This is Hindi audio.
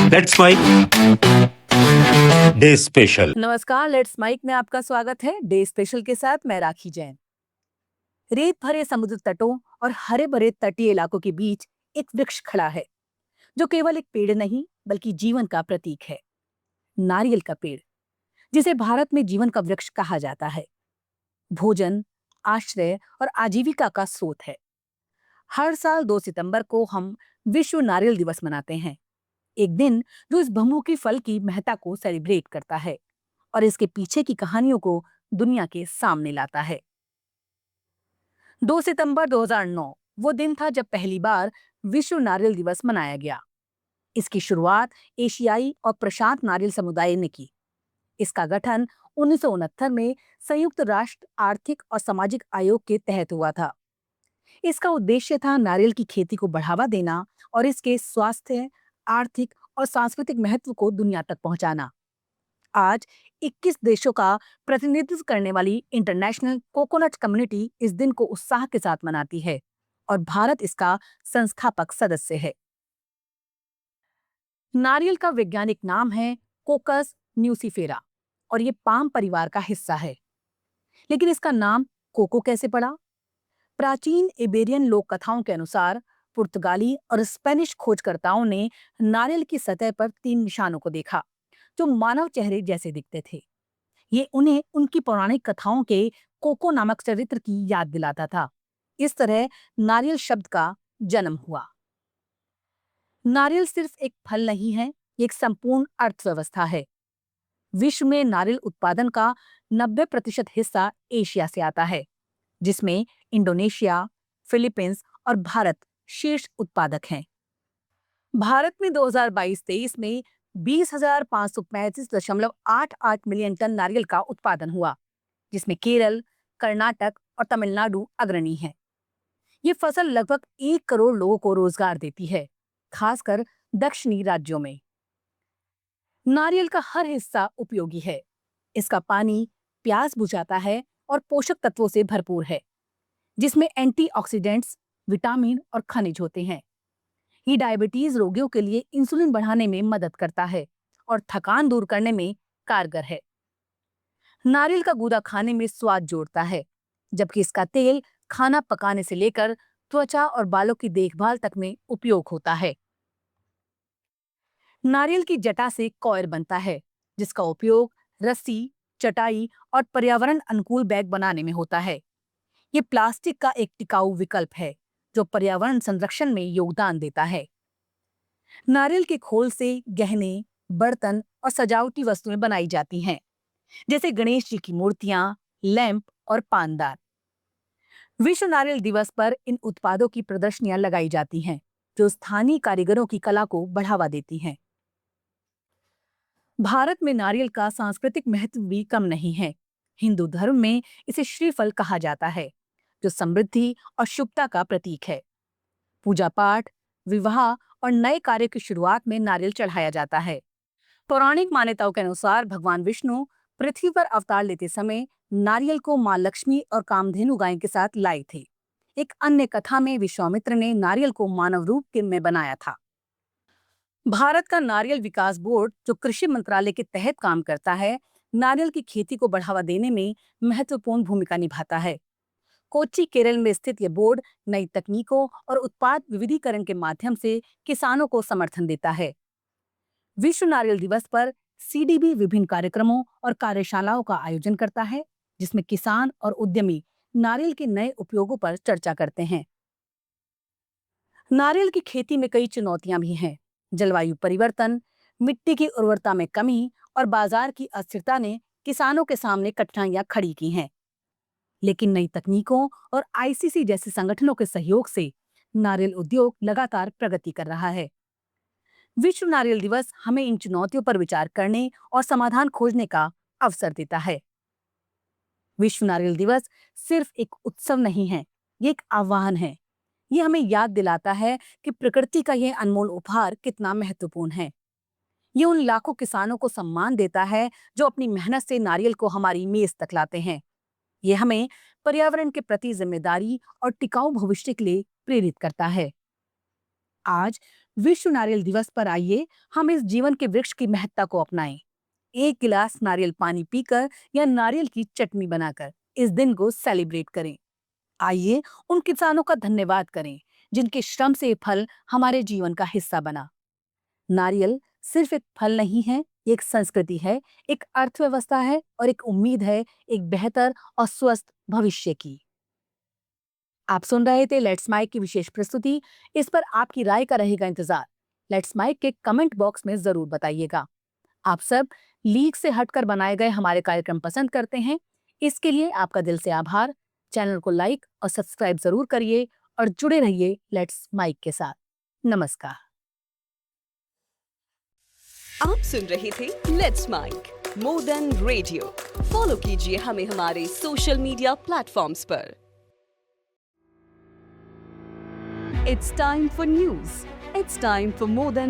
Let's mic day special. नमस्कार, लेट्स माइक में आपका स्वागत है। डे स्पेशल के साथ मैं राखी जैन। रेत भरे समुद्र तटों और हरे भरे तटीय इलाकों के बीच एक वृक्ष खड़ा है जो केवल एक पेड़ नहीं बल्कि जीवन का प्रतीक है। नारियल का पेड़, जिसे भारत में जीवन का वृक्ष कहा जाता है, भोजन, आश्रय और आजीविका का स्रोत है। हर साल 2 सितंबर को हम विश्व नारियल दिवस मनाते हैं, एक दिन जो इस बहुमुखी फल की महत्ता को सेलिब्रेट करता है और इसके पीछे की कहानियों को दुनिया के सामने लाता है। 2 सितंबर 2009 वो दिन था जब पहली बार विश्व नारियल दिवस मनाया गया। इसकी शुरुआत एशियाई और प्रशांत नारियल समुदाय ने की। इसका गठन 1969 में संयुक्त राष्ट्र आर्थिक और सामाजिक आयोग के तहत हुआ था। इसका उद्देश्य था नारियल की खेती को बढ़ावा देना और इसके स्वास्थ्य, आर्थिक और सांस्कृतिक महत्व को दुनिया तक पहुंचाना। आज 21 देशों का प्रतिनिधित्व करने वाली इंटरनेशनल कोकोनट कम्युनिटी इस दिन को उत्साह के साथ मनाती है और भारत इसका संस्थापक सदस्य है। नारियल का वैज्ञानिक नाम है कोकस न्यूसीफेरा और ये पाम परिवार का हिस्सा है। लेकिन इसका नाम कोको कैसे पड़ा? प्राचीन इबेरियन लोक कथाओं के अनुसार पुर्तगाली और स्पेनिश खोजकर्ताओं ने नारियल की सतह पर 3 निशानों को देखा जो मानव चेहरे जैसे दिखते थे। ये उन्हें उनकी पौराणिक कथाओं के कोको नामक चरित्र की याद दिलाता था। इस तरह नारियल शब्द का जन्म हुआ। नारियल सिर्फ एक फल नहीं है, ये एक संपूर्ण अर्थव्यवस्था है। विश्व में नारियल उत्पादन का 90% हिस्सा एशिया से आता है, जिसमें इंडोनेशिया, फिलीपींस और भारत शीर्ष उत्पादक हैं। भारत में 2022-23 में 20,535.88 मिलियन टन नारियल का उत्पादन हुआ, जिसमें केरल, कर्नाटक और तमिलनाडु अग्रणी हैं। ये फसल लगभग 1 करोड़ लोगों को रोजगार देती है, खासकर दक्षिणी राज्यों में। नारियल का हर हिस्सा उपयोगी है। इसका पानी प्यास बुझाता है और पोषक तत्वों से भरपूर है, जिसमें एंटीऑक्सीडेंट्स, विटामिन और खनिज होते हैं। ये डायबिटीज रोगियों के लिए इंसुलिन बढ़ाने में मदद करता है और थकान दूर करने में कारगर है। नारियल का गूदा खाने में स्वाद जोड़ता है, जबकि इसका तेल खाना पकाने से लेकर त्वचा और बालों की देखभाल तक में उपयोग होता है। नारियल की जटा से कॉयर बनता है, जिसका उपयोग रस्सी, चटाई और पर्यावरण अनुकूल बैग बनाने में होता है। ये प्लास्टिक का एक टिकाऊ विकल्प है जो पर्यावरण संरक्षण में योगदान देता है। नारियल के खोल से गहने, बर्तन और सजावटी वस्तुएं बनाई जाती हैं, जैसे गणेश जी की मूर्तियां, लैंप और पानदार। विश्व नारियल दिवस पर इन उत्पादों की प्रदर्शनियां लगाई जाती हैं, जो स्थानीय कारीगरों की कला को बढ़ावा देती हैं। भारत में नारियल का सांस्कृतिक महत्व भी कम नहीं है। हिंदू धर्म में इसे श्रीफल कहा जाता है, जो समृद्धि और शुभता का प्रतीक है। पूजा पाठ, विवाह और नए कार्य की शुरुआत में नारियल चढ़ाया जाता है। पौराणिक मान्यताओं के अनुसार भगवान विष्णु पृथ्वी पर अवतार लेते समय नारियल को मां लक्ष्मी और कामधेनु गाय के साथ लाए थे। एक अन्य कथा में विश्वामित्र ने नारियल को मानव रूप में बनाया था। भारत का नारियल विकास बोर्ड, जो कृषि मंत्रालय के तहत काम करता है, नारियल की खेती को बढ़ावा देने में महत्वपूर्ण भूमिका निभाता है। कोच्चि, केरल में स्थित यह बोर्ड नई तकनीकों और उत्पाद विविधीकरण के माध्यम से किसानों को समर्थन देता है। विश्व नारियल दिवस पर सीडीबी विभिन्न कार्यक्रमों और कार्यशालाओं का आयोजन करता है, जिसमें किसान और उद्यमी नारियल के नए उपयोगों पर चर्चा करते हैं। नारियल की खेती में कई चुनौतियां भी हैं। जलवायु परिवर्तन, मिट्टी की उर्वरता में कमी और बाजार की अस्थिरता ने किसानों के सामने कठिनाइयां खड़ी की हैं। लेकिन नई तकनीकों और आईसीसी जैसे संगठनों के सहयोग से नारियल उद्योग लगातार प्रगति कर रहा है। विश्व नारियल दिवस हमें इन चुनौतियों पर विचार करने और समाधान खोजने का अवसर देता है। विश्व नारियल दिवस सिर्फ एक उत्सव नहीं है, ये एक आह्वान है। ये हमें याद दिलाता है कि प्रकृति का यह अनमोल उपहार कितना महत्वपूर्ण है। ये उन लाखों किसानों को सम्मान देता है जो अपनी मेहनत से नारियल को हमारी मेज तक लाते हैं। ये हमें पर्यावरण के प्रति जिम्मेदारी और टिकाऊ भविष्य के लिए प्रेरित करता है। आज विश्व नारियल दिवस पर आइए हम इस जीवन के वृक्ष की महत्ता को अपनाएं। एक गिलास नारियल पानी पीकर या नारियल की चटनी बनाकर इस दिन को सेलिब्रेट करें। आइए उन किसानों का धन्यवाद करें जिनके श्रम से ये फल हमारे जीवन का हिस्सा बना। नारियल सिर्फ एक फल नहीं है, ये एक संस्कृति है, एक अर्थव्यवस्था है और एक उम्मीद है एक बेहतर और स्वस्थ भविष्य की। आप सुन रहे थे लेट्स माइक की विशेष प्रस्तुति। इस पर आपकी राय का रहेगा इंतजार। लेट्स माइक के कमेंट बॉक्स में जरूर बताइएगा। आप सब लीग से हटकर बनाए गए हमारे कार्यक्रम पसंद करते हैं, इसके लिए आपका दिल से आभार। चैनल को लाइक और सब्सक्राइब जरूर करिए और जुड़े रहिए लेट्स माइक के साथ। नमस्कार। आप सुन रहे थे let's mic more than radio. Follow कीजिए हमें हमारे सोशल मीडिया प्लेटफॉर्म्स पर। It's time for news. It's time for more than